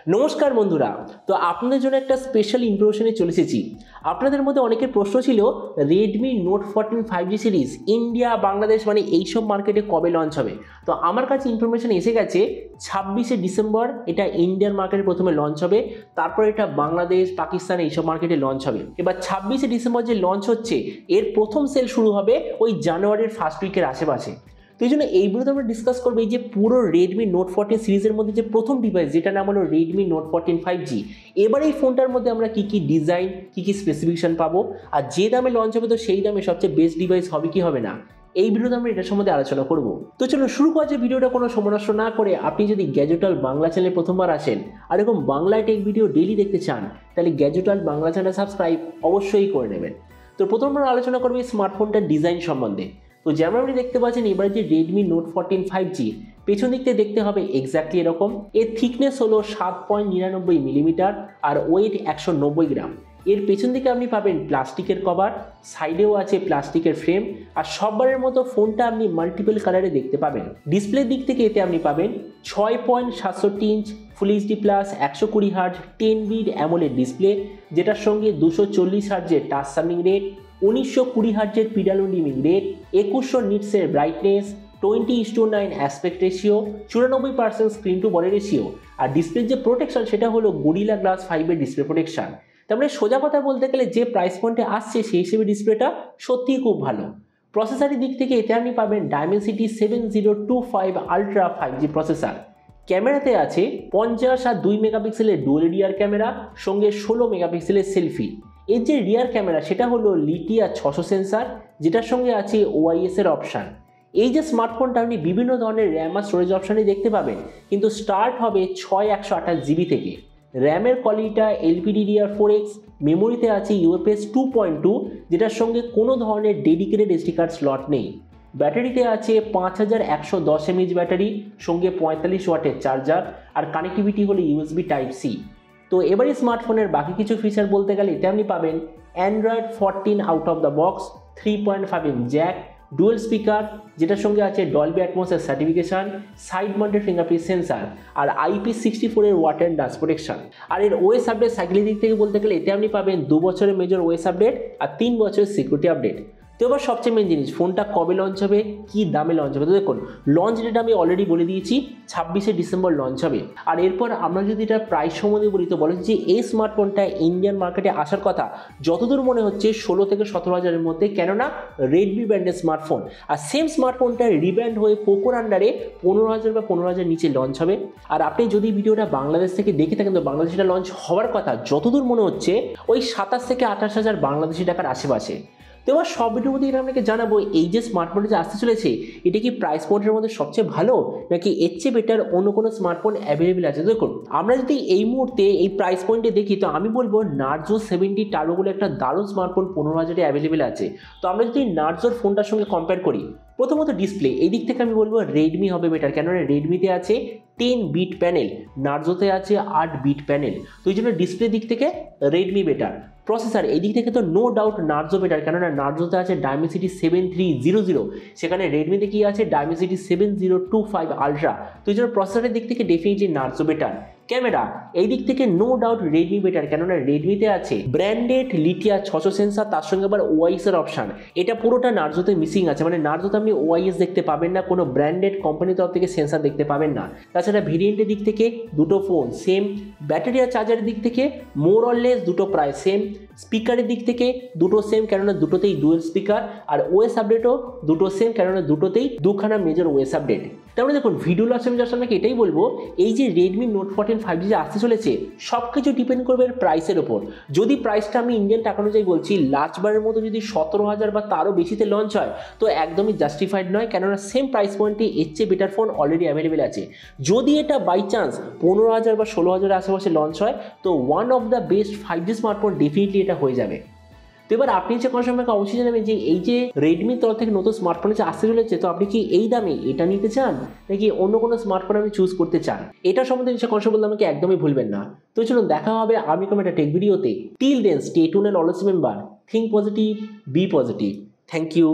নমস্কার বন্ধুরা, তো আপনাদের জন্য একটা স্পেশাল ইনফরমেশনে চলে এসেছি। আপনাদের মধ্যে অনেকের প্রশ্ন ছিল Redmi Note 14 5G series India, Bangladesh মানে এইসব মার্কেটে কবে লঞ্চ হবে। তো আমার কাছে ইনফরমেশন এসে গেছে 26শে ডিসেম্বর এটা ইন্ডিয়ান মার্কেটে প্রথমে লঞ্চ হবে, তারপর এটা বাংলাদেশ, পাকিস্তান এইসব মার্কেটে লঞ্চ হবে। এবার 26শে ডিসেম্বর যে লঞ্চ হচ্ছে এর প্রথম সেল শুরু হবে ওই জানুয়ারির ফার্স্ট উইকের আশেপাশে। তো এই জন্য এই ভিডিওতে আমরা ডিসকাস করবো এই যে পুরো Redmi Note 14 সিরিজের মধ্যে যে প্রথম ডিভাইস যেটা নাম হলো Redmi Note 14 5G। এবার এই ফোনটার মধ্যে আমরা কি কি ডিজাইন, কি কি স্পেসিফিকেশন পাবো, আর যে দামে লঞ্চ হবে তো সেই দামে সবচেয়ে বেস্ট ডিভাইস হবে কি হবে না, এই ভিডিওতে আমরা এটার সম্বন্ধে আলোচনা করব। তো চলো শুরু করা যে ভিডিওটা কোনো সময় নষ্ট না করে, আপনি যদি গ্যাজেট ওয়ার্ল্ড বাংলা চ্যানেলে প্রথমবার আসেন আর এরকম বাংলায় টেক ভিডিও ডেইলি দেখতে চান, তাহলে gadget world Bangla channel subscribe অবশ্যই করে নেবেন। তো প্রথম আমরা আলোচনা করবো এই স্মার্টফোনটার ডিজাইন সম্বন্ধে। তো যেমন আপনি দেখতে পাচ্ছেন এবার যে Redmi Note 14 5G পেছন দিক থেকে দেখতে হবে এক্স্যাক্টলি এরকম। এর থিকনেস হলো 7.99 মিলিমিটার আর ওয়েট 190 গ্রাম। এর পেছন দিকে আপনি পাবেন প্লাস্টিকের কভার, সাইডেও আছে প্লাস্টিকের ফ্রেম, আর সববারের মতো ফোনটা আপনি মাল্টিপল কালারে দেখতে পাবেন। ডিসপ্লের দিক থেকে এতে আপনি পাবেন 6.67 inch full HD plus 120 hertz 10 bit AMOLED display, যেটার সঙ্গে 240 হার্জের টাচ সামিং রেট, 1920 হার্জের পিডালোডিমিং রেট, 2100 নিটসের brightness, 20:9 aspect ratio, 94% screen to body ratio. আর ডিসপ্লের যে প্রোটেকশন সেটা হলো গরিলা গ্লাস 5 ডিসপ্লে প্রোটেকশন। তারপরে সোজা কথা বলতে গেলে যে প্রাইস পয়েন্টে আসছে সেই হিসেবে ডিসপ্লেটা সত্যিই খুব ভালো। প্রসেসরের দিক থেকে এতে আপনি পাবেন Dimensity 7025 আলট্রা 5G প্রসেসর। ক্যামেরাতে আছে 50 আর 2 মেগাপিক্সেলের ডুয়াল রিয়ার ক্যামেরা, সঙ্গে 16 মেগাপিক্সেলের সেলফি। এর যে রিয়ার ক্যামেরা সেটা হলো লিথিয়া 600 সেন্সার, যেটার সঙ্গে আছে OIS এর অপশান। এই যে স্মার্টফোনটা আপনি বিভিন্ন ধরনের র্যাম আর স্টোরেজ অপশানে দেখতে পাবেন, কিন্তু স্টার্ট হবে 6128 জিবি থেকে। র্যামের কোয়ালিটিটা LPDDR4X, মেমোরিতে আছে UFS 2.2, যেটার সঙ্গে কোনো ধরনের ডেডিকেটেড SD কার্ড স্লট নেই। ব্যাটারিতে আছে 5110 mAh ব্যাটারি, সঙ্গে 45 ওয়াটের চার্জার, আর কানেক্টিভিটি হলো USB Type-C। তো এবারে স্মার্টফোনের বাকি কিছু ফিচার বলতে গেলে এতে আপনি পাবেন Android 14 out of the box, 3.5 jack, dual speaker, যেটার সঙ্গে আছে ডলবি অ্যাটমসের certification, side mounted fingerprint sensor, আর IP64 এর ওয়াটার অ্যান্ড ডাস্ট প্রোটেকশন। আর এর OS আপডেট সাইকেলের দিক থেকে বলতে গেলে এতে আপনি পাবেন 2 বছরের মেজর OS আপডেট আর 3 বছরের সিকিউরিটি আপডেট। তো এবার সবচেয়ে মেন জিনিস, ফোনটা কবে লঞ্চ হবে, কি দামে লঞ্চ হবে। তো দেখুন, লঞ্চ ডেট আমি অলরেডি বলে দিয়েছি 26শে ডিসেম্বর লঞ্চ হবে। আর এরপর আমরা যদি এটা প্রাইস সম্বন্ধে বলি তো বলে যে এই স্মার্টফোনটা ইন্ডিয়ান মার্কেটে আসার কথা যতদূর মনে হচ্ছে 16 থেকে 17 হাজারের মধ্যে, কেননা রেডমি ব্র্যান্ডের স্মার্টফোন। আর সেম স্মার্টফোনটা রিব্র্যান্ড হয়ে পোকোর আন্ডারে 15,000 বা 15,000 নিচে লঞ্চ হবে। আর আপনি যদি ভিডিওটা বাংলাদেশ থেকে দেখে থাকেন তো বাংলাদেশে লঞ্চ হওয়ার কথা যতদূর মনে হচ্ছে ওই 27 থেকে 28 হাজার বাংলাদেশি টাকার আশেপাশে। তো এবার সব ভিডিওর মধ্যে আপনাকে জানাবো এই যে স্মার্টফোনটা যে আসতে চলেছে এটা কি প্রাইস পয়েন্টের মধ্যে সবচেয়ে ভালো, নাকি এর চেয়ে বেটার অন্য কোনো স্মার্টফোন অ্যাভেলেবেল আছে। দেখুন, আমরা যদি এই মুহূর্তে এই প্রাইস পয়েন্টে দেখি তো আমি বলবো নার্জো 70 টার্বো বলে একটা দারুণ স্মার্টফোন 15,000-এ অ্যাভেলেবেল আছে। তো আমরা যদি নার্জোর ফোনটার সঙ্গে কম্পেয়ার করি, প্রথমত ডিসপ্লে এই দিক থেকে আমি বলবো রেডমি হবে বেটার, কেননা রেডমিতে আছে 10 বিট প্যানেল, নার্জোতে আছে 8 বিট প্যানেল। তো এই জন্য ডিসপ্লে দিক থেকে রেডমি বেটার। প্রসেসর এই দিক থেকে তো নো ডাউট নার্জো বেটার, কেননা নার্জোতে আছে Dimensity 7300, সেখানে রেডমিতে কি আছে Dimensity 7025 আলট্রা। তো এই জন্য প্রসেসরের দিক থেকে ডেফিনেটলি নার্জো বেটার। ক্যামেরা এই দিক থেকে নো ডাউট রেডমি বেটার, কেননা রেডমিতে আছে ব্র্যান্ডেড লিথিয়া 600 সেন্সার, তার সঙ্গে আবার OIS এর অপশান। এটা পুরোটা নার্জোতে মিসিং আছে, মানে নার্জোতে আপনি OIS দেখতে পাবেন না, কোনো ব্র্যান্ডেড কোম্পানির তরফ থেকে সেন্সার দেখতে পাবেন না। তাছাড়া ভেরিয়েন্টের দিক থেকে দুটো ফোন সেম, ব্যাটারি আর চার্জারের দিক থেকে মোর অর লেস দুটো প্রায় সেম, স্পিকারের দিক থেকে দুটো সেম, কেননা দুটোতেই ডুয়েল স্পিকার, আর OS আপডেটও দুটো সেম, কেননা দুটোতেই দুখানা মেজর OS আপডেট। তারপরে দেখুন, ভিডিও লাস্ট আমি জাস্ট আপনাকে এটাই বলবো এই যে Redmi Note 14 5G যে আসতে চলেছে সব কিছু ডিপেন্ড করবে এর প্রাইসের ওপর। যদি প্রাইসটা আমি ইন্ডিয়ান টাকা অনুযায়ী বলছি লাস্টবারের মতো যদি 17,000 বা তারও বেশিতে লঞ্চ হয় তো একদমই জাস্টিফাইড নয়, কেননা সেম প্রাইস পয়েন্টে এর চেয়ে বেটার ফোন অলরেডি অ্যাভেলেবেল আছে। যদি এটা বাই চান্স 15,000 বা 16,000 আশেপাশে লঞ্চ হয় তো one of the best 5G smartphone definitely এটা হয়ে যাবে। তো এবার আপনি যে কোনো সময় অবশ্যই জানাবেন যে এই যে রেডমির তরফ থেকে নতুন স্মার্টফোন যে আসতে চলেছে তো আপনি কি এই দামে এটা নিতে চান, নাকি অন্য কোনো স্মার্টফোন আপনি চুজ করতে চান। এটা সম্বন্ধে নিশ্চয় কোনো বলতে আমাকে একদমই ভুলবেন না। তো চলুন দেখা হবে আমি কোনো একটা টেক ভিডিওতে। Till then stay tuned and always remember, think positive, be positive. Thank you.